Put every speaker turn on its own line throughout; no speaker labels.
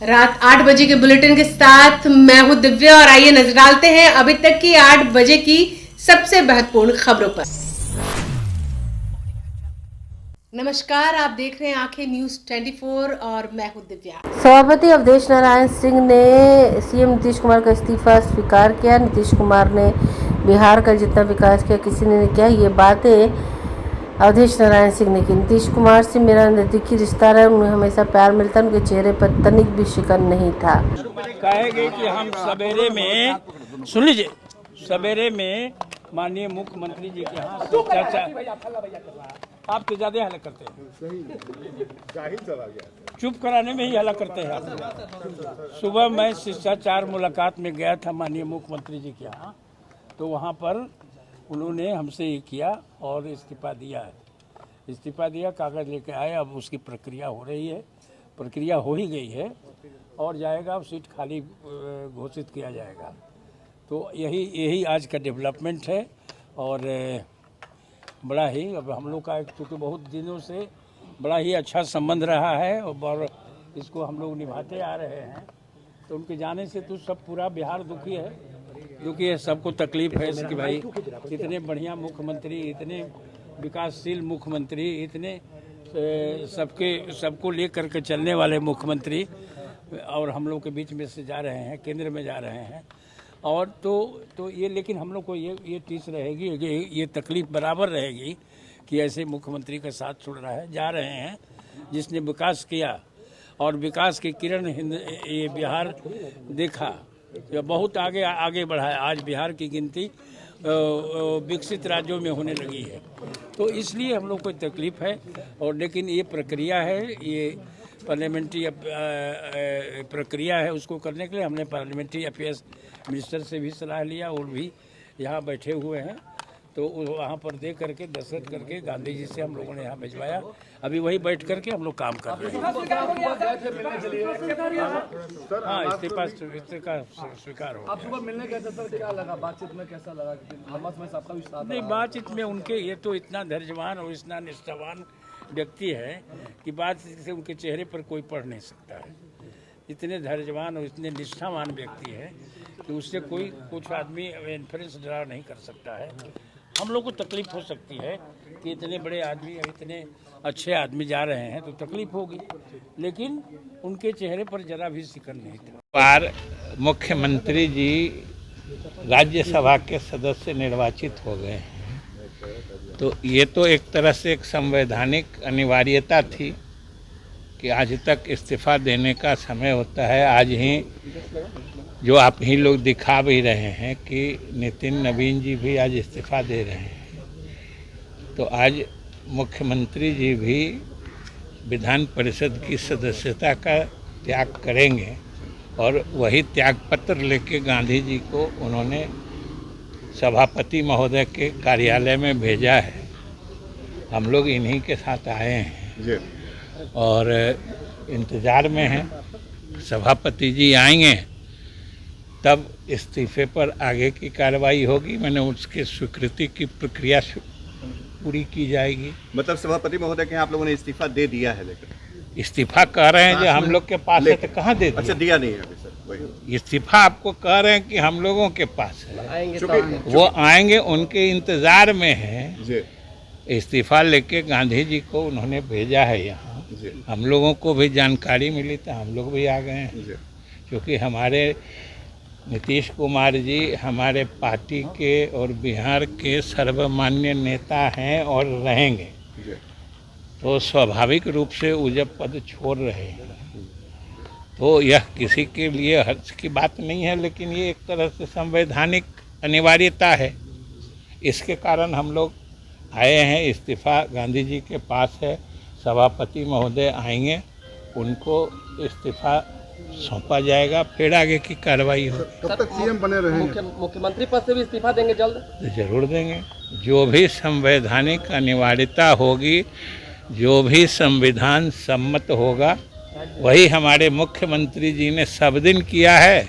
रात 8 बजे के बुलेटिन के साथ मैं हूं दिव्या और आइए नजर डालते हैं अभी तक की 8 बजे की सबसे महत्वपूर्ण खबरों पर। नमस्कार, आप देख रहे हैं आंखें न्यूज 24 और मैं हूं दिव्या।
सभापति अवधेश नारायण सिंह ने सीएम नीतीश कुमार का इस्तीफा स्वीकार किया। नीतीश कुमार ने बिहार का जितना विकास किया किसी ने नहीं किया, ये बातें अवधेश नारायण सिंह ने की। नीतीश कुमार से मेरा नजदीकी रिश्ता रहा, उन्हें हमेशा प्यार मिलता, उनके चेहरे पर तनिक भी शिकन नहीं था।
कहेंगे कि हम सवेरे में सुन लीजिए, सवेरे में माननीय मुख्यमंत्री जी के यहाँ चर्चा, आप तो ज्यादा हल्ला करते हैं, चुप कराने में ही हल्ला करते हैं आप। सुबह मैं शिष्टाचार मुलाकात में गया था माननीय मुख्यमंत्री जी के यहाँ, तो वहाँ पर उन्होंने हमसे ये किया और इस्तीफा दिया है। इस्तीफा दिया, कागज लेके आए, अब उसकी प्रक्रिया हो रही है, प्रक्रिया हो ही गई है और जाएगा, अब सीट खाली घोषित किया जाएगा। तो यही आज का डेवलपमेंट है और बड़ा ही अब हम लोग का क्योंकि बहुत दिनों से बड़ा ही अच्छा संबंध रहा है और इसको हम लोग निभाते आ रहे हैं। तो उनके जाने से तो सब पूरा बिहार दुखी है, सबको तकलीफ है कि भाई इतने बढ़िया मुख्यमंत्री, इतने विकासशील मुख्यमंत्री, इतने सबको लेकर के चलने वाले मुख्यमंत्री और हम लोग के बीच में से जा रहे हैं, केंद्र में जा रहे हैं। और तो ये, लेकिन हम लोग को ये टीस रहेगी, ये तकलीफ बराबर रहेगी कि ऐसे मुख्यमंत्री का साथ छोड़ रहा है, जा रहे हैं जिसने विकास किया और विकास की किरण ये बिहार देखा, बहुत आगे बढ़ा है। आज बिहार की गिनती विकसित राज्यों में होने लगी है, तो इसलिए हम लोग को तकलीफ है। और लेकिन ये प्रक्रिया है, ये पार्लियामेंट्री प्रक्रिया है, उसको करने के लिए हमने पार्लियामेंट्री अफेयर्स मिनिस्टर से भी सलाह लिया और भी यहाँ बैठे हुए हैं, तो वहाँ पर दे करके दस्तखत करके गांधी जी से हम लोगों ने यहाँ भिजवाया। अभी वही बैठ करके हम लोग काम कर रहे हैं। हाँ, इस्तीफा स्वीकार हो।
आप सुबह मिलने गए थे सर, क्या लगा बातचीत में, कैसा लगा? आपका विश्वास
नहीं, बातचीत में उनके ये तो इतना धैर्यवान और इतना निष्ठावान व्यक्ति है कि बात से उनके चेहरे पर कोई पढ़ नहीं सकता है। इतने धैर्यवान और इतने निष्ठावान व्यक्ति है कि उससे कोई कुछ आदमी इन्फ्लुएंस ड्रा नहीं कर सकता है। हम लोग को तकलीफ हो सकती है कि इतने बड़े आदमी, इतने अच्छे आदमी जा रहे हैं तो तकलीफ होगी, लेकिन उनके चेहरे पर जरा भी शिकन नहीं था।
बार मुख्यमंत्री जी राज्यसभा के सदस्य निर्वाचित हो गए हैं, तो ये तो एक तरह से एक संवैधानिक अनिवार्यता थी कि आज तक इस्तीफा देने का समय होता है। आज ही जो आप ही लोग दिखा भी रहे हैं कि नितिन नवीन जी भी आज इस्तीफा दे रहे हैं, तो आज मुख्यमंत्री जी भी विधान परिषद की सदस्यता का त्याग करेंगे और वही त्यागपत्र लेके गांधी जी को उन्होंने सभापति महोदय के कार्यालय में भेजा है। हम लोग इन्हीं के साथ आए हैं और इंतज़ार में हैं। सभापति जी आएंगे तब इस्तीफे पर आगे की कार्रवाई होगी। मैंने उसके स्वीकृति की प्रक्रिया पूरी की जाएगी।
मतलब सभापति महोदय के आप लोगों ने इस्तीफा दे दिया है? लेकर
इस्तीफा कह रहे हैं जो हम लोग के पास है, तो कहाँ दे दिया?
अच्छा, दिया नहीं है अभी सर।
इस्तीफा आपको कह रहे हैं कि हम लोगों के पास है, वो आएंगे, उनके इंतजार में है। इस्तीफा लेके गांधी जी को उन्होंने भेजा है यहाँ। हम लोगों को भी जानकारी मिली तो हम लोग भी आ गए हैं, क्योंकि हमारे नीतीश कुमार जी हमारे पार्टी के और बिहार के सर्वमान्य नेता हैं और रहेंगे, तो स्वाभाविक रूप से वो जब पद छोड़ रहे हैं तो यह किसी के लिए हर्ष की बात नहीं है, लेकिन ये एक तरह से संवैधानिक अनिवार्यता है। इसके कारण हम लोग आए हैं। इस्तीफा गांधी जी के पास है, सभापति महोदय आएंगे, उनको इस्तीफा सौंपा जाएगा, फिर आगे की कार्रवाई हो।
कब तक सीएम बने रहेंगे? मुख्यमंत्री पद से भी इस्तीफा देंगे जल्द?
तो जरूर देंगे। जो भी संवैधानिक अनिवार्यता होगी, जो भी संविधान सम्मत होगा, वही हमारे मुख्यमंत्री जी ने सब दिन किया है,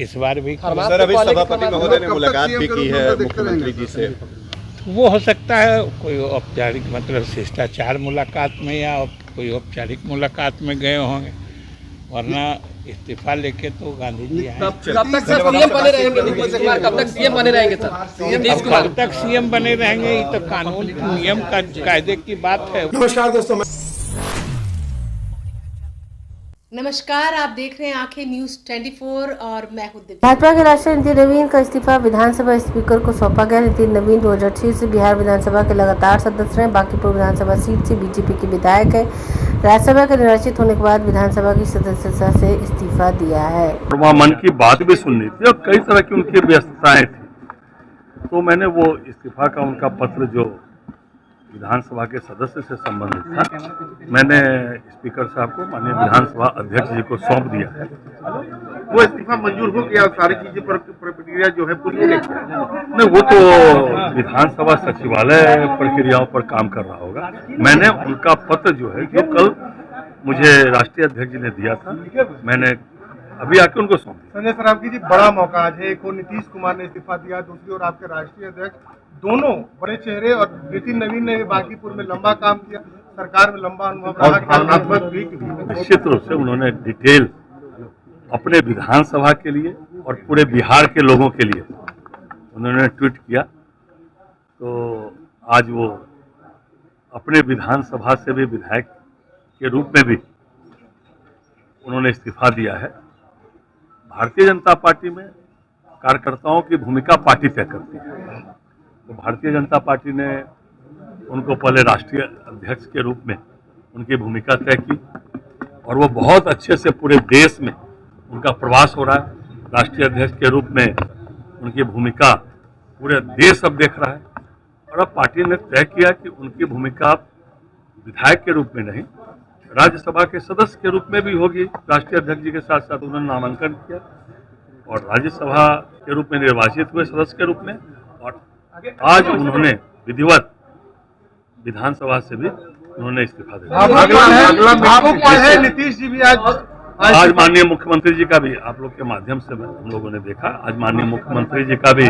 इस बार भी।
सर, अभी सभापति महोदय ने मुलाकात भी की है मुख्यमंत्री जी से।
वो हो सकता है कोई औपचारिक, मतलब शिष्टाचार मुलाकात में या कोई औपचारिक मुलाकात में गए होंगे, वरना इस्तीफा लेके तो गांधी जी आए।
कब तक सर सीएम बने रहेंगे नीतीश कुमार? कब तक सीएम बने रहेंगे सर नीतीश
अब
कुमार?
कब तक सीएम बने रहेंगे, ये तो कानून नियम का कायदे की बात है।
नमस्कार, आप देख रहे हैं आंखें न्यूज 24 और मैं हूं दिव्या।
भाजपा के राष्ट्रीय नितिन नवीन का इस्तीफा विधानसभा स्पीकर को सौंपा गया। नितिन नवीन 2006 से बिहार विधानसभा के लगातार सदस्य हैं। बांकीपुर विधानसभा सीट से बीजेपी के विधायक है। राज्यसभा के निर्वाचित होने के बाद विधानसभा की सदस्यता से इस्तीफा दिया है।
वहाँ मन की बात भी सुननी थी और कई तरह की उनकी व्यस्तताएं थी, तो मैंने वो इस्तीफा का उनका पत्र जो विधानसभा के सदस्य से संबंधित था, मैंने स्पीकर साहब को, माननीय विधानसभा अध्यक्ष जी को सौंप दिया है।
वो इस्तीफा मंजूर हो गया, सारी चीजें पर प्रक्रिया जो है पूरी हो गई।
नहीं, वो तो विधानसभा सचिवालय प्रक्रियाओं पर काम कर रहा होगा। मैंने उनका पत्र जो है, जो कल मुझे राष्ट्रीय अध्यक्ष जी ने दिया था, मैंने अभी आके उनको सौंप दिया।
संजय सरावगी जी, बड़ा मौका आज है। एक और नीतीश कुमार ने इस्तीफा दिया, दूसरी ओर आपके राष्ट्रीय अध्यक्ष, दोनों बड़े चेहरे, और नितिन नवीन ने बांकीपुर में लंबा काम किया, सरकार में लंबा अनुभव रहा, भावनात्मक भी।
निश्चित रूप से उन्होंने डिटेल अपने विधानसभा के लिए और पूरे बिहार के लोगों के लिए उन्होंने ट्वीट किया। तो आज वो अपने विधानसभा से भी विधायक के रूप में भी उन्होंने इस्तीफा दिया है। भारतीय जनता पार्टी में कार्यकर्ताओं की भूमिका पार्टी तय करती है, तो भारतीय जनता पार्टी ने उनको पहले राष्ट्रीय अध्यक्ष के रूप में उनकी भूमिका तय की, और वो बहुत अच्छे से पूरे देश में उनका प्रवास हो रहा है। राष्ट्रीय अध्यक्ष के रूप में उनकी भूमिका पूरे देश अब देख रहा है, और अब पार्टी ने तय किया कि उनकी भूमिका विधायक के रूप में नहीं, राज्यसभा के सदस्य के रूप में भी होगी। राष्ट्रीय अध्यक्ष जी के साथ साथ उन्होंने नामांकन किया और राज्यसभा के रूप में निर्वाचित हुए सदस्य के रूप में, और आज उन्होंने विधिवत विधानसभा से भी उन्होंने इस्तीफा दे दिया।
अगला है नीतीश जी भी
आज माननीय मुख्यमंत्री जी का भी, आप लोग के माध्यम से हम लोगों ने देखा, आज माननीय मुख्यमंत्री जी का भी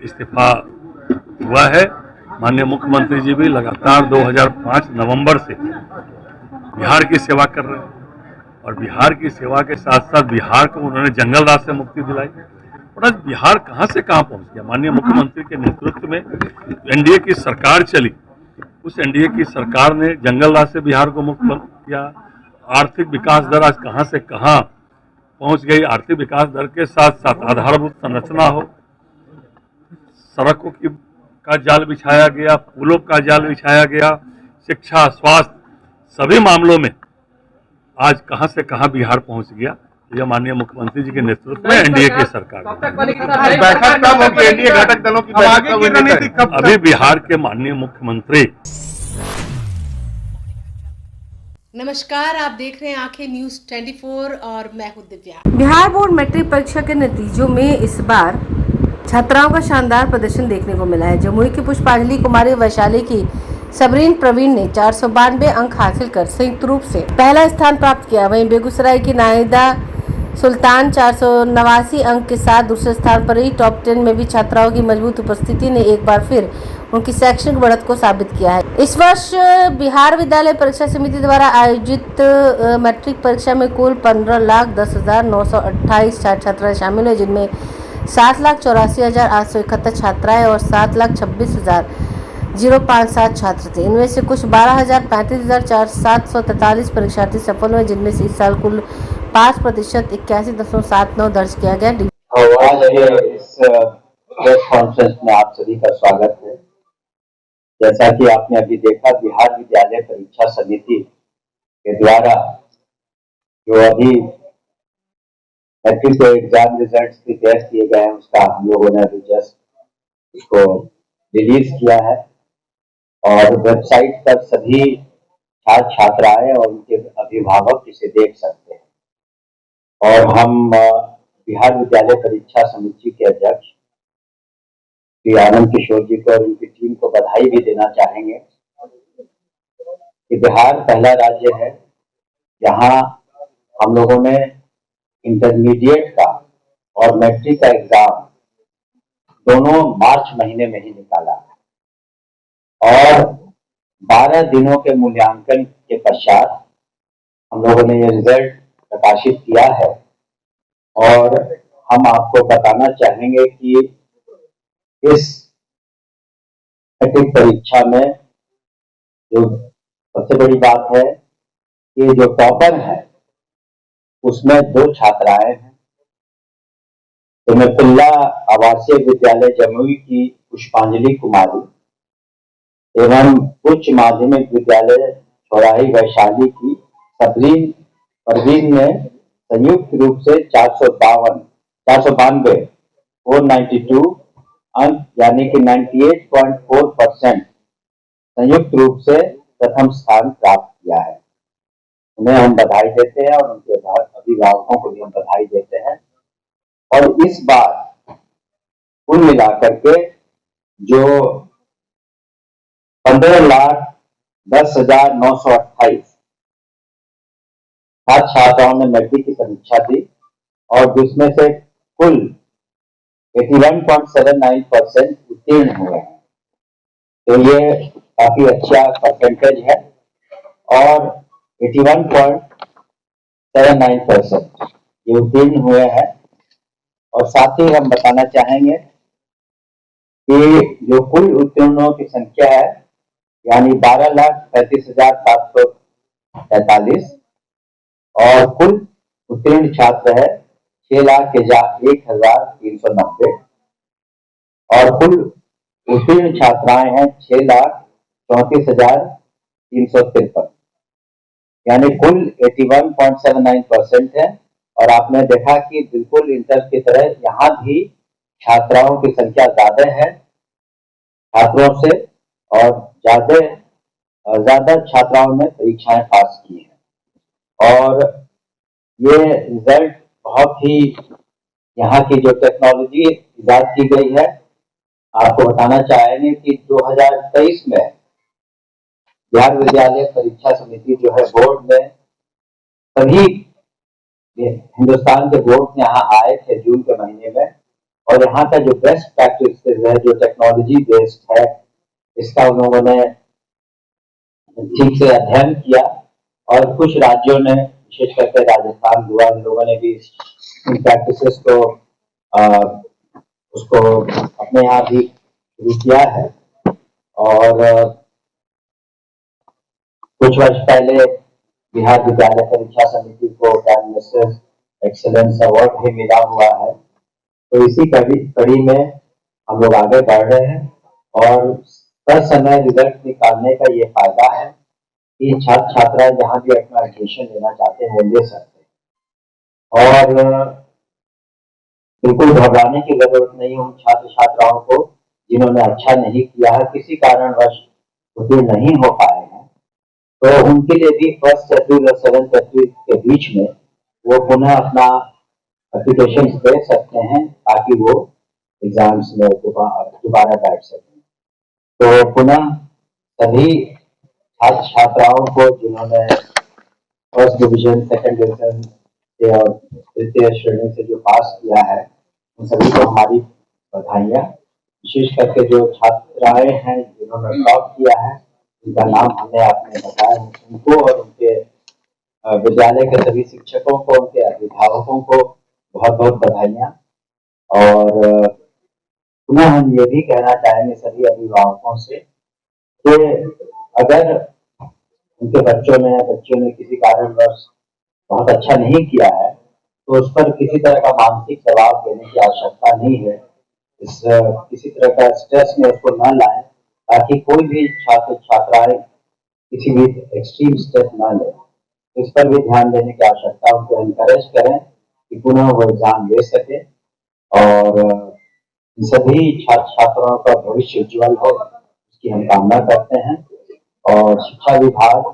इस्तीफा हुआ है। माननीय मुख्यमंत्री जी भी लगातार 2005 नवंबर से बिहार की सेवा कर रहे हैं, और बिहार की सेवा के साथ साथ बिहार को उन्होंने जंगल राज से मुक्ति दिलाई, और आज बिहार कहां से कहां पहुंच गया। माननीय मुख्यमंत्री के नेतृत्व में एनडीए की सरकार चली, उस एनडीए की सरकार ने जंगल राज से बिहार को मुक्त किया। आर्थिक विकास दर आज कहां से कहां पहुंच गई। आर्थिक विकास दर के साथ साथ आधारभूत संरचना हो, सड़कों का जाल बिछाया गया, पुलों का जाल बिछाया गया, शिक्षा, स्वास्थ्य, सभी मामलों में आज कहां से कहां बिहार पहुंच गया। यह माननीय मुख्यमंत्री जी के नेतृत्व में एनडीए की सरकार
बैठक कब होगी? एनडीए घटक दलों की बैठक कब?
अभी बिहार के माननीय मुख्यमंत्री।
नमस्कार, आप देख रहे हैं आंखें न्यूज 24 और मैं हूं दिव्या।
बिहार बोर्ड मैट्रिक परीक्षा के नतीजों में इस बार छात्राओं का शानदार प्रदर्शन देखने को मिला है। जमुई की पुष्पांजलि कुमारी, वैशाली की सबरीन प्रवीण ने 492 अंक हासिल कर संयुक्त रूप से पहला स्थान प्राप्त किया। वहीं बेगूसराय की नाहिदा सुल्तान 489 अंक के साथ दूसरे स्थान पर रही। टॉप 10 में भी छात्राओं की मजबूत उपस्थिति ने एक बार फिर उनकी शैक्षणिक बढ़त को साबित किया है। इस वर्ष बिहार विद्यालय परीक्षा समिति द्वारा आयोजित मैट्रिक परीक्षा में कुल 15,10,928 छात्र शामिल है, जिनमें 7,84,871 छात्राएं और 7,26,057 छात्र थे। इनमें से कुछ 12,35,743 परीक्षार्थी सफल हुए, जिनमें से इस साल कुल 5% 81.79 दर्ज किया गया।
इस प्रेस कॉन्फ्रेंस में आप सभी का स्वागत है। जैसा कि आपने अभी देखा, बिहार विद्यालय परीक्षा समिति के द्वारा जो अभी मैट्रिक एग्जाम रिजल्ट्स प्रिपेयर किए गए हैं, उसका हम लोगों ने अभी जस्ट उसको रिलीज किया है, और वेबसाइट पर सभी छात्र छात्राएं और उनके अभिभावक इसे देख सकते हैं। और हम बिहार विद्यालय परीक्षा समिति के अध्यक्ष श्री आनंद किशोर जी को और उनकी टीम को बधाई भी देना चाहेंगे कि बिहार पहला राज्य है जहां हम लोगों ने इंटरमीडिएट का और मैट्रिक का एग्जाम दोनों मार्च महीने में ही निकाला है, और 12 दिनों के मूल्यांकन के पश्चात हम लोगों ने ये रिजल्ट प्रकाशित किया है और हम आपको बताना चाहेंगे कि इस मैट्रिक परीक्षा में जो सबसे बड़ी बात है कि जो टॉपर है उसमें 2 छात्राएं हैं। हिमतुल्ला आवासीय विद्यालय जमुई की पुष्पांजलि कुमारी एवं उच्च माध्यमिक विद्यालय चौराही वैशाली की सबरीन परवीन ने संयुक्त रूप से 492 अंक यानी कि 98.4% संयुक्त रूप से प्रथम स्थान प्राप्त किया है। उन्हें हम बधाई देते हैं और उनके अभिभावकों को भी हम बधाई देते हैं। और इस बार कुल मिलाकर के जो 15,10,928 छात्राओं ने मैट्रिक की परीक्षा दी और जिसमें से कुल 81.79% उत्तीर्ण हुए हैं। तो ये काफी अच्छा परसेंटेज है और 81.79% ये उत्तीर्ण हुए हैं। और साथ ही हम बताना चाहेंगे कि जो कुल उत्तीर्णों की संख्या है यानी 12,35,743 और कुल उत्तीर्ण छात्र है 6,01,390 और कुल उत्तीर्ण छात्राएं हैं 6,34,353 यानी कुल 81.79% है। और आपने देखा कि बिल्कुल इंटर की तरह यहाँ भी छात्राओं की संख्या ज्यादा है छात्रों से और ज्यादा छात्राओं ने परीक्षाएं पास की हैं। और ये रिजल्ट बहुत ही यहाँ की जो टेक्नोलॉजी इजाद की गई है, आपको बताना चाहेंगे कि 2023 में बिहार विद्यालय परीक्षा समिति जो है बोर्ड में सभी हिंदुस्तान के बोर्ड यहाँ आए थे जून के महीने में और यहाँ का जो बेस्ट प्रैक्टिस है जो टेक्नोलॉजी बेस्ड है इसका उन्होंने ठीक से अध्ययन किया और कुछ राज्यों ने विशेष करके राजस्थान गोवा इन लोगों ने भी इन प्रैक्टिसेस को उसको अपने यहाँ भी शुरू किया है। और कुछ वर्ष पहले बिहार विद्यालय परीक्षा समिति को प्राइम मिनिस्टर्स एक्सीलेंस अवार्ड भी मिला हुआ है। तो इसी कड़ी में हम लोग आगे बढ़ रहे हैं और हर समय रिजल्ट निकालने का ये फायदा है कि छात्र छात्राएं जहाँ भी अपना एडमिशन लेना चाहते हैं वो ले सकते हैं और बिल्कुल घबराने की जरूरत नहीं है उन छात्र छात्राओं को जिन्होंने अच्छा नहीं किया है, किसी कारणवश उत्तीर्ण नहीं हो पाए हैं। तो उनके लिए भी 1 अप्रैल और 7 अप्रैल के बीच में वो पुनः अपना एप्लीकेशन दे सकते हैं ताकि वो एग्जाम्स में दोबारा बैठ सकें। तो पुनः सभी छात्र छात्राओं को जिन्होंने फर्स्ट डिवीजन, सेकंड डिवीजन और तृतीय श्रेणी से जो पास किया है उन सभी को हमारी बधाइयाँ। विशेष करके जो छात्राएं हैं जिन्होंने टॉप किया है उनका नाम हमने आपने बताया, उनको और उनके विद्यालय के सभी शिक्षकों को, उनके अभिभावकों को बहुत बहुत बधाइयाँ। और पुनः हम ये भी कहना चाहेंगे सभी अभिभावकों से कि अगर उनके बच्चों ने किसी कारणवश बहुत अच्छा नहीं किया है तो उस पर किसी तरह का मानसिक दबाव देने की आवश्यकता नहीं है। किसी तरह का स्ट्रेस में उसको न लाएं ताकि कोई भी छात्र छात्राएं किसी भी एक्सट्रीम स्टेप न ले। इस पर भी ध्यान देने की आवश्यकता, उनको एनकरेज करें कि पुनः वो एग्जाम ले सके और सभी छात्र छात्राओं का भविष्य उज्ज्वल हो उसकी हम कामना करते हैं। और शिक्षा विभाग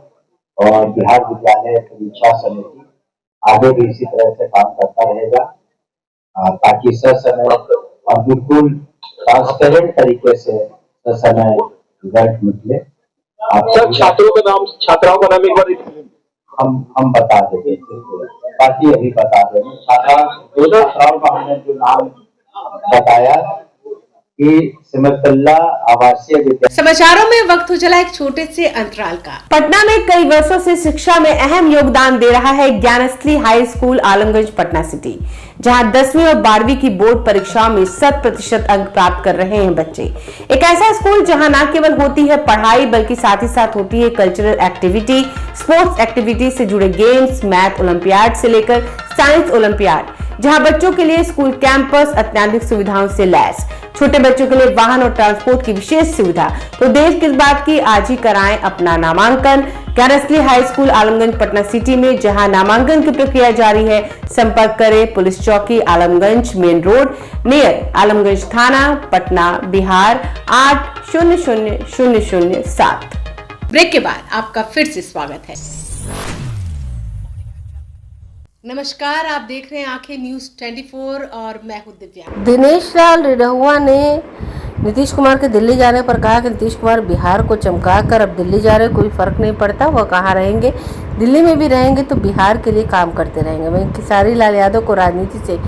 और बिहार विद्यालय परीक्षा समिति आगे भी इसी तरह से काम करता रहेगा ताकि ससमय और बिल्कुल ट्रांसपेरेंट तरीके से ससमय रिजल्ट निकले। छात्रों का नाम, छात्राओं का नाम एक बार हम बता देंगे, बाकी अभी बता देंगे। छात्राओं का हमने जो नाम बताया कि सिमरतल्ला आवासीय विद्यालय।
समाचारों में वक्त हो चला एक छोटे से अंतराल का।
पटना में कई वर्षों से शिक्षा में अहम योगदान दे रहा है Gyansthali high school Alamganj Patna city, जहां 10वीं और 12वीं की बोर्ड परीक्षाओं में 100% अंक प्राप्त कर रहे हैं बच्चे। एक ऐसा स्कूल जहां न केवल होती है पढ़ाई बल्कि साथ ही साथ होती है कल्चरल एक्टिविटी, स्पोर्ट्स एक्टिविटी से जुड़े गेम्स, मैथ ओलंपियाड से लेकर साइंस ओलंपियाड, जहां बच्चों के लिए स्कूल कैंपस अत्याधुनिक सुविधाओं से लैस, छोटे बच्चों के लिए वाहन और ट्रांसपोर्ट की विशेष सुविधा। तो देर किस बात की, आज ही कराएं अपना नामांकन Gyansthali high school Alamganj Patna city में, जहां नामांकन की प्रक्रिया जारी है। संपर्क करें पुलिस चौकी Alamganj main road near Alamganj थाना पटना बिहार 800007।
ब्रेक के बाद आपका फिर से स्वागत है। नमस्कार, आप देख रहे हैं आंखें न्यूज 24 और मैं हूं दिव्या।
दिनेश लाल रेडहुआ ने नीतीश कुमार के दिल्ली जाने पर कहा कि नीतीश कुमार बिहार को चमकाकर अब दिल्ली जा रहे, कोई फर्क नहीं पड़ता, वह कहाँ रहेंगे, दिल्ली में भी रहेंगे तो बिहार के लिए काम करते रहेंगे। वहीं खेसारी लाल यादव को राजनीति से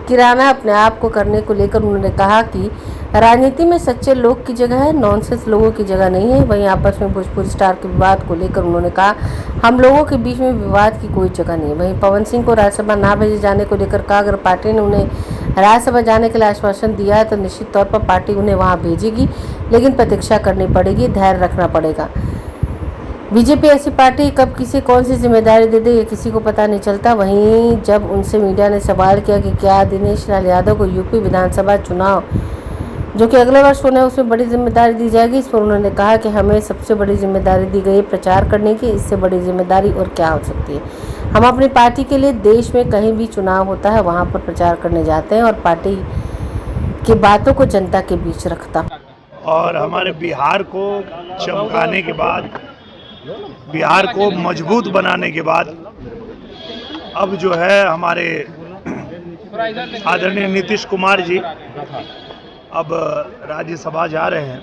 किराना अपने आप को करने को लेकर उन्होंने कहा कि राजनीति में सच्चे लोग की जगह है, नॉनसेंस लोगों की जगह नहीं है। वहीं आपस में भोजपुरी स्टार के विवाद को लेकर उन्होंने कहा हम लोगों के बीच में विवाद की कोई जगह नहीं है। वहीं पवन सिंह को राज्यसभा ना भेजे जाने को लेकर कहा अगर पार्टी ने उन्हें राज्यसभा जाने के लिए आश्वासन दिया है तो निश्चित तौर पर पार्टी उन्हें वहां भेजेगी, लेकिन प्रतीक्षा करनी पड़ेगी, धैर्य रखना पड़ेगा। बीजेपी ऐसी पार्टी कब किसे कौन सी जिम्मेदारी दे दे ये किसी को पता नहीं चलता। वहीं जब उनसे मीडिया ने सवाल किया कि क्या दिनेश लाल यादव को यूपी विधानसभा चुनाव जो कि अगले वर्ष होने उसमें बड़ी जिम्मेदारी दी जाएगी, इस पर उन्होंने कहा कि हमें सबसे बड़ी जिम्मेदारी दी गई है प्रचार करने की, इससे बड़ी जिम्मेदारी और क्या हो सकती है। हम अपनी पार्टी के लिए देश में कहीं भी चुनाव होता है वहाँ पर प्रचार करने जाते हैं और पार्टी की बातों को जनता के बीच रखता।
और हमारे बिहार को चमकाने के बाद, बिहार को मजबूत बनाने के बाद अब जो है हमारे आदरणीय नीतीश कुमार जी अब राज्यसभा जा रहे हैं।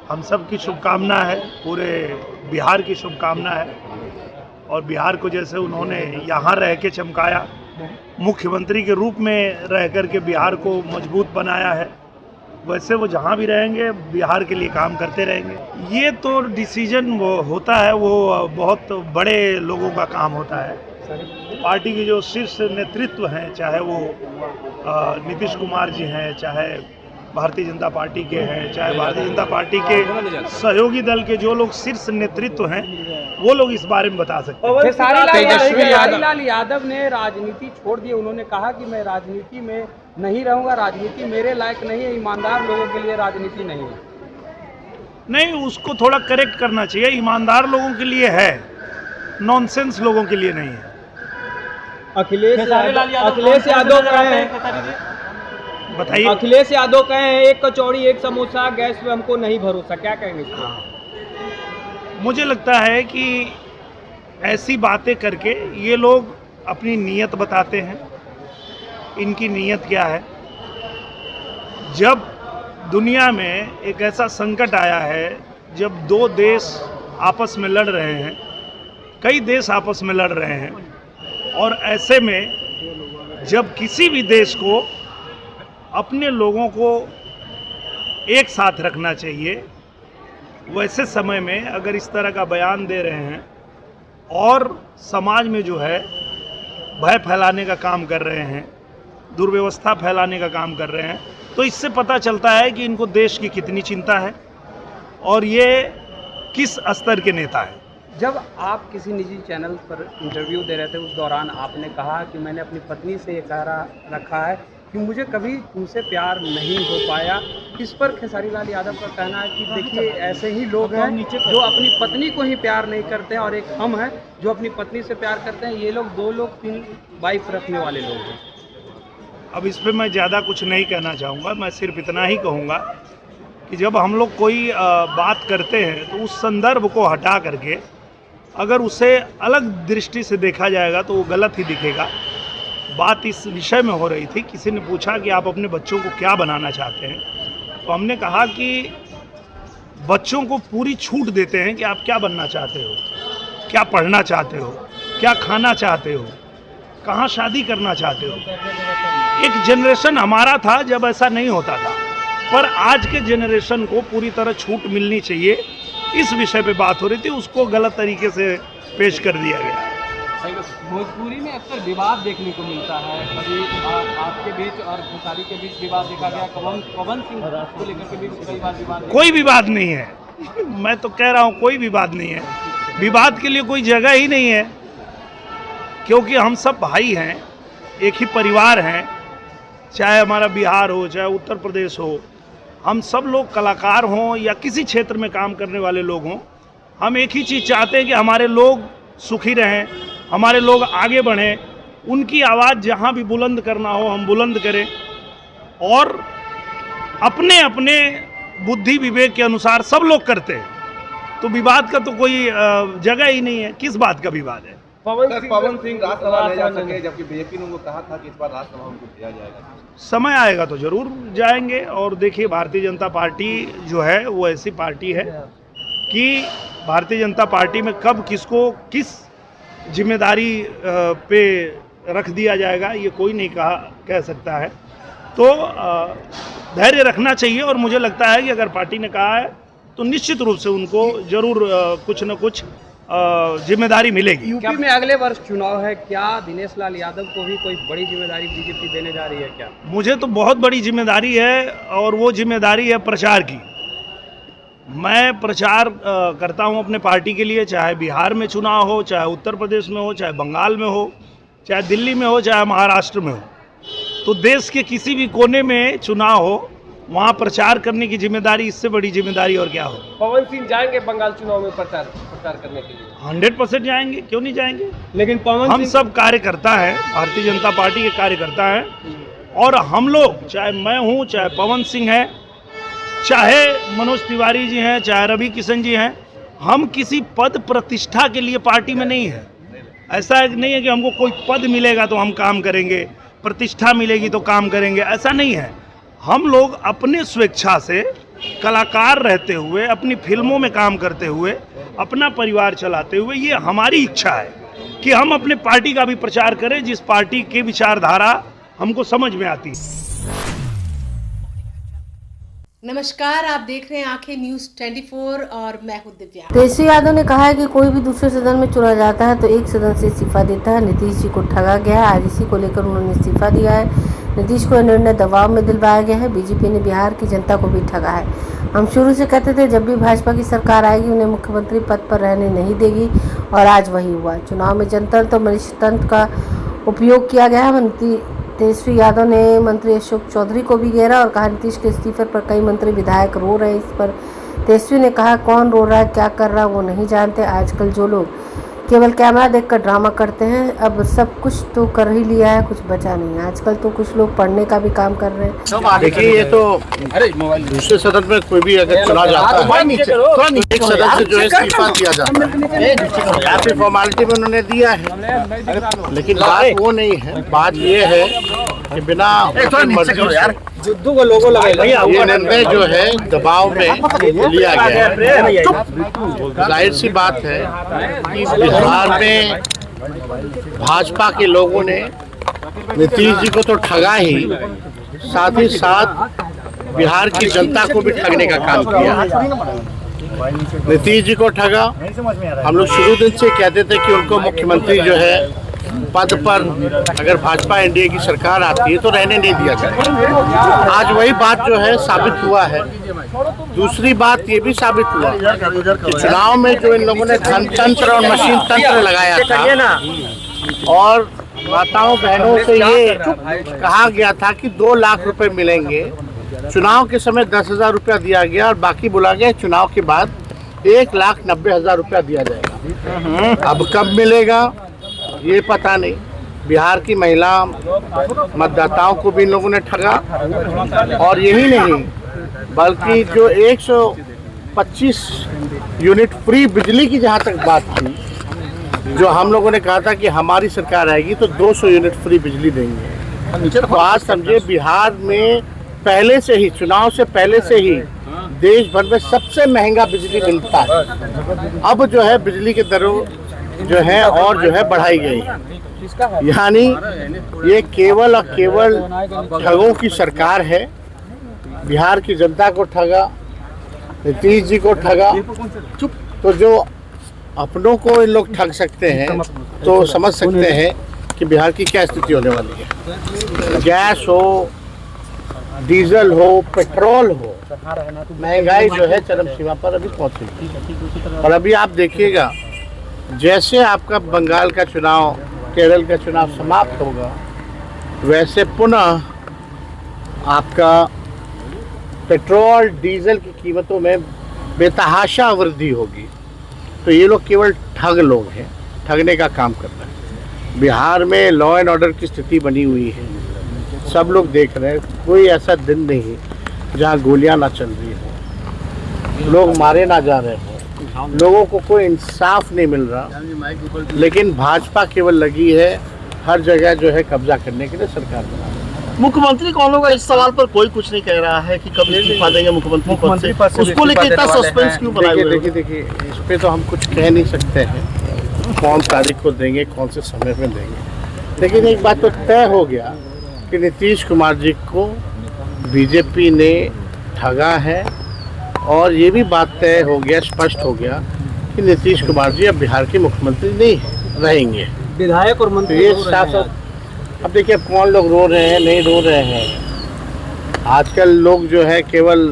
हम सब की शुभकामना है, पूरे बिहार की शुभकामना है। और बिहार को जैसे उन्होंने यहाँ रह के चमकाया, मुख्यमंत्री के रूप में रह कर के बिहार को मजबूत बनाया है, वैसे वो जहाँ भी रहेंगे बिहार के लिए काम करते रहेंगे। ये तो डिसीजन वो होता है, वो बहुत बड़े लोगों का काम होता है। पार्टी के जो शीर्ष नेतृत्व हैं, चाहे वो नीतीश कुमार जी हैं, चाहे भारतीय जनता पार्टी के हैं, चाहे भारतीय जनता पार्टी के सहयोगी दल के जो लोग शीर्ष नेतृत्व हैं, वो लोग इस बारे में बता सकते हैं।
खेसारी लाल यादव ने राजनीति छोड़ दी, उन्होंने कहा कि मैं राजनीति में नहीं रहूंगा, राजनीति मेरे लायक नहीं है, ईमानदार लोगों के लिए राजनीति नहीं है।
नहीं, उसको थोड़ा करेक्ट करना चाहिए, ईमानदार लोगों के लिए है, नॉनसेंस लोगों के लिए नहीं है।
अखिलेश यादव कहे,
बताइए।
अखिलेश यादव कहे एक कचौड़ी एक समोसा गैस पे हमको नहीं भरोसा, क्या कहेंगे?
मुझे लगता है कि ऐसी बातें करके ये लोग अपनी नीयत बताते हैं। इनकी नीयत क्या है? जब दुनिया में एक ऐसा संकट आया है, जब दो देश आपस में लड़ रहे हैं, कई देश आपस में लड़ रहे हैं, और ऐसे में जब किसी भी देश को अपने लोगों को एक साथ रखना चाहिए, वैसे समय में अगर इस तरह का बयान दे रहे हैं और समाज में जो है भय फैलाने का काम कर रहे हैं, दुर्व्यवस्था फैलाने का काम कर रहे हैं, तो इससे पता चलता है कि इनको देश की कितनी चिंता है और ये किस स्तर के नेता हैं।
जब आप किसी निजी चैनल पर इंटरव्यू दे रहे थे, उस दौरान आपने कहा कि मैंने अपनी पत्नी से ये कह रखा है कि मुझे कभी तुमसे प्यार नहीं हो पाया। इस पर खेसारी लाल यादव का कहना है कि देखिए ऐसे ही लोग हैं जो अपनी पत्नी को ही प्यार नहीं करते हैं, और एक हम हैं जो अपनी पत्नी से प्यार करते हैं। ये लोग 2 लोग 3 वाइफ रखने वाले लोग हैं।
अब इस पर मैं ज़्यादा कुछ नहीं कहना चाहूँगा, मैं सिर्फ इतना ही कहूँगा कि जब हम लोग कोई बात करते हैं तो उस संदर्भ को हटा करके अगर उसे अलग दृष्टि से देखा जाएगा तो वो गलत ही दिखेगा। बात इस विषय में हो रही थी, किसी ने पूछा कि आप अपने बच्चों को क्या बनाना चाहते हैं, तो हमने कहा कि बच्चों को पूरी छूट देते हैं कि आप क्या बनना चाहते हो, क्या पढ़ना चाहते हो, क्या खाना चाहते हो, कहाँ शादी करना चाहते हो। एक जनरेशन हमारा था जब ऐसा नहीं होता था, पर आज के जनरेशन को पूरी तरह छूट मिलनी चाहिए, इस विषय पे बात हो रही थी, उसको गलत तरीके से पेश कर दिया गया।
भोजपुरी में अक्सर विवाद देखने को मिलता है, कभी आपके बीच और खेसारी के बीच विवाद देखा गया, पवन सिंह को लेकर के भी कई बार विवाद।
कोई विवाद नहीं है, मैं तो कह रहा हूँ कोई विवाद नहीं है, विवाद के लिए कोई जगह ही नहीं है, क्योंकि हम सब भाई हैं, एक ही परिवार हैं, चाहे हमारा बिहार हो चाहे उत्तर प्रदेश हो, हम सब लोग कलाकार हों या किसी क्षेत्र में काम करने वाले लोग हों, हम एक ही चीज़ चाहते हैं कि हमारे लोग सुखी रहें, हमारे लोग आगे बढ़ें, उनकी आवाज़ जहाँ भी बुलंद करना हो हम बुलंद करें, और अपने अपने बुद्धि विवेक के अनुसार सब लोग करते हैं, तो विवाद का तो कोई जगह ही नहीं है। किस बात का विवाद है?
पवन सिंह राज्यसभा ले जा सके, जबकि बीजेपी ने उनको कहा था कि इस बार राज्यसभा उनको दिया जाएगा।
समय आएगा तो जरूर जाएंगे। और देखिए, भारतीय जनता पार्टी जो है वो ऐसी पार्टी है कि भारतीय जनता पार्टी में कब किसको किस जिम्मेदारी पे रख दिया जाएगा ये कोई नहीं कह सकता है, तो धैर्य रखना चाहिए। और मुझे लगता है कि अगर पार्टी ने कहा है तो निश्चित रूप से उनको जरूर कुछ न कुछ जिम्मेदारी मिलेगी।
यूपी में अगले वर्ष चुनाव है, क्या दिनेश लाल यादव को भी कोई बड़ी जिम्मेदारी बीजेपी देने जा रही है क्या?
मुझे तो बहुत बड़ी जिम्मेदारी है, और वो जिम्मेदारी है प्रचार की। मैं प्रचार करता हूं अपने पार्टी के लिए, चाहे बिहार में चुनाव हो, चाहे उत्तर प्रदेश में हो, चाहे बंगाल में हो, चाहे दिल्ली में हो, चाहे महाराष्ट्र में हो, तो देश के किसी भी कोने में चुनाव हो, वहाँ प्रचार करने की जिम्मेदारी, इससे बड़ी जिम्मेदारी और क्या हो।
पवन सिंह जाएंगे बंगाल चुनाव में प्रचार करने के लिए?
100% जाएंगे, क्यों नहीं जाएंगे।
लेकिन
हम सब कार्यकर्ता हैं, भारतीय जनता पार्टी के कार्यकर्ता हैं, और हम लोग, चाहे मैं हूँ, चाहे पवन सिंह है, चाहे मनोज तिवारी जी हैं, चाहे रवि किशन जी हैं, हम किसी पद प्रतिष्ठा के लिए पार्टी में नहीं है। ऐसा नहीं है कि हमको कोई पद मिलेगा तो हम काम करेंगे, प्रतिष्ठा मिलेगी तो काम करेंगे, ऐसा नहीं है। हम लोग अपने स्वेच्छा से कलाकार रहते हुए, अपनी फिल्मों में काम करते हुए, अपना परिवार चलाते हुए, ये हमारी इच्छा है कि हम अपने पार्टी का भी प्रचार करें, जिस पार्टी की विचारधारा हमको समझ में आती है।
नमस्कार, आप देख रहे हैं आंखें न्यूज 24 और मैं हूं दिव्या।
तेजस्वी यादव ने कहा है कि कोई भी दूसरे सदन में चुना जाता है तो एक सदन से इस्तीफा देता है। नीतीश जी को ठगा गया है, आज इसी को लेकर उन्होंने इस्तीफा दिया है। नीतीश को निर्णय दबाव में दिलवाया गया है। बीजेपी ने बिहार की जनता को भी ठगा है। हम शुरू से कहते थे जब भी भाजपा की सरकार आएगी उन्हें मुख्यमंत्री पद पर रहने नहीं देगी, और आज वही हुआ। चुनाव में जनतंत्र और मनीषतंत्र का उपयोग किया गया है। तेजस्वी यादव ने मंत्री अशोक चौधरी को भी घेरा और कहा नीतीश के इस्तीफे पर कई मंत्री विधायक रो रहे हैं। इस पर तेजस्वी ने कहा कौन रो रहा है, क्या कर रहा है वो नहीं जानते। आजकल जो लोग केवल कैमरा देखकर ड्रामा करते हैं, अब सब कुछ तो कर ही लिया है, कुछ बचा नहीं है। आजकल तो कुछ लोग पढ़ने का भी काम कर रहे हैं।
देखिए, ये तो दूसरे सदन में कोई भी अगर चुना जाता है तो एक सदन से जो है इस्तीफा दिया जाता है, या फिर फॉर्मेलिटी में उन्होंने दिया है। लेकिन बात वो नहीं है, बात ये है कि बिना मर्जी से ये निर्णय जो है दबाव में लिया गया है। जाहिर सी बात है कि बिहार में भाजपा के लोगों ने नीतीश जी को तो ठगा ही, साथ ही साथ बिहार की जनता को भी ठगने का काम किया। नीतीश जी को ठगा। हम लोग शुरू दिन से कहते थे कि उनको मुख्यमंत्री जो है पद पर अगर भाजपा एनडीए की सरकार आती है तो रहने नहीं दिया जाए। आज वही बात जो है साबित हुआ है। दूसरी बात ये भी साबित हुआ कि चुनाव में जो इन लोगों ने धन तंत्र और मशीन तंत्र लगाया था, और माताओं बहनों से ये कहा गया था कि 2 लाख रुपए मिलेंगे, चुनाव के समय 10,000 रुपया दिया गया और बाकी बुला गया चुनाव के बाद 1,90,000 रुपया दिया जाएगा। अब कब मिलेगा ये पता नहीं। बिहार की महिला मतदाताओं को भी इन लोगों ने ठगा, और यही नहीं बल्कि जो 125 यूनिट फ्री बिजली की जहाँ तक बात थी, जो हम लोगों ने कहा था कि हमारी सरकार आएगी तो 200 यूनिट फ्री बिजली देंगे। तो आज समझे बिहार में पहले से ही, चुनाव से पहले से ही देश भर में सबसे महंगा बिजली मिलता है। अब जो है बिजली के दरों जो है और जो है बढ़ाई गई है। यानी ये केवल और केवल ठगों की सरकार है। बिहार की जनता को ठगा, नीतीश जी को ठगा। चुप। तो जो अपनों को इन लोग ठग सकते हैं तो समझ सकते हैं कि बिहार की क्या स्थिति होने वाली है। गैस हो, डीजल हो, पेट्रोल हो, महंगाई जो है चरम सीमा पर अभी पहुंची। और अभी आप देखिएगा, जैसे आपका बंगाल का चुनाव, केरल का चुनाव समाप्त होगा, वैसे पुनः आपका पेट्रोल डीजल की कीमतों में बेतहाशा वृद्धि होगी। तो ये लोग केवल ठग लोग हैं, ठगने का काम कर रहे हैं। बिहार में लॉ एंड ऑर्डर की स्थिति बनी हुई है, सब लोग देख रहे हैं। कोई ऐसा दिन नहीं जहाँ गोलियां ना चल रही हो, लोग मारे ना जा रहे हो, लोगों को कोई इंसाफ नहीं मिल रहा। लेकिन भाजपा केवल लगी है हर जगह जो है कब्जा करने के लिए सरकार बना रही है।
मुख्यमंत्री कौन होगा, इस सवाल पर कोई कुछ नहीं कह रहा है कि कब इस्तीफा देंगे मुख्यमंत्री पद से। उसको लेकर इतना सस्पेंस क्यों बनाया हुआ है?
देखिए, इस पे तो हम कुछ कह नहीं सकते हैं, कौन तारीख को देंगे, कौन से समय में देंगे। लेकिन एक बात तो तय हो गया कि नीतीश कुमार जी को बीजेपी ने ठगा है, और ये भी बात तय हो गया, स्पष्ट हो गया कि नीतीश कुमार जी अब बिहार के मुख्यमंत्री नहीं रहेंगे।
विधायक और मंत्री
ये साथ अब देखिए, कौन लोग रो रहे हैं, नहीं रो रहे हैं। आजकल लोग जो है केवल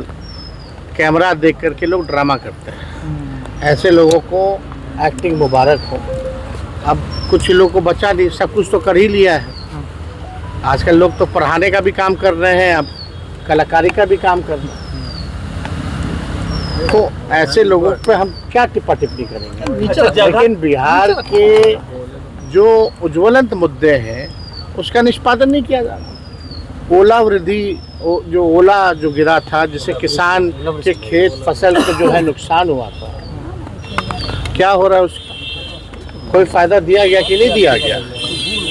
कैमरा देख करके लोग ड्रामा करते हैं। ऐसे लोगों को एक्टिंग मुबारक हो। अब कुछ लोगों को बचा नहीं, सब कुछ तो कर ही लिया है। आजकल लोग तो पढ़ाने का भी काम कर रहे हैं, अब कलाकारी का भी काम कर रहे हैं। तो ऐसे लोगों पे हम क्या टिप्पा टिप्पणी करेंगे? लेकिन बिहार के जो उज्ज्वलंत मुद्दे हैं उसका निष्पादन नहीं किया जा रहा। ओला वृद्धि, जो ओला जो गिरा था, जिससे किसान के खेत फसल को जो है नुकसान हुआ था, क्या हो रहा है उसका? कोई फायदा दिया गया कि नहीं दिया गया?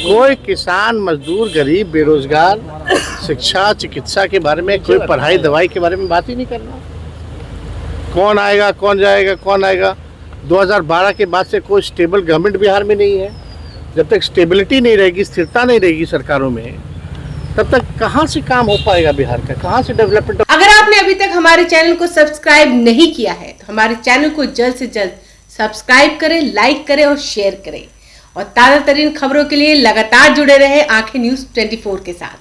कोई किसान, मजदूर, गरीब, बेरोजगार, शिक्षा, चिकित्सा के बारे में, कोई पढ़ाई दवाई के बारे में बात ही नहीं कर रहा। कौन आएगा, कौन जाएगा, कौन आएगा? 2012 के बाद से कोई स्टेबल गवर्नमेंट बिहार में नहीं है। जब तक स्टेबिलिटी नहीं रहेगी, स्थिरता नहीं रहेगी सरकारों में, तब तक कहाँ से काम हो पाएगा बिहार का, कहाँ से डेवलपमेंट?
अगर आपने अभी तक हमारे चैनल को सब्सक्राइब नहीं किया है तो हमारे चैनल को जल्द से जल्द सब्सक्राइब करें, लाइक करें और शेयर करें। और ताज़ा तरीन खबरों के लिए लगातार जुड़े रहे आंखें न्यूज़ 24 के साथ।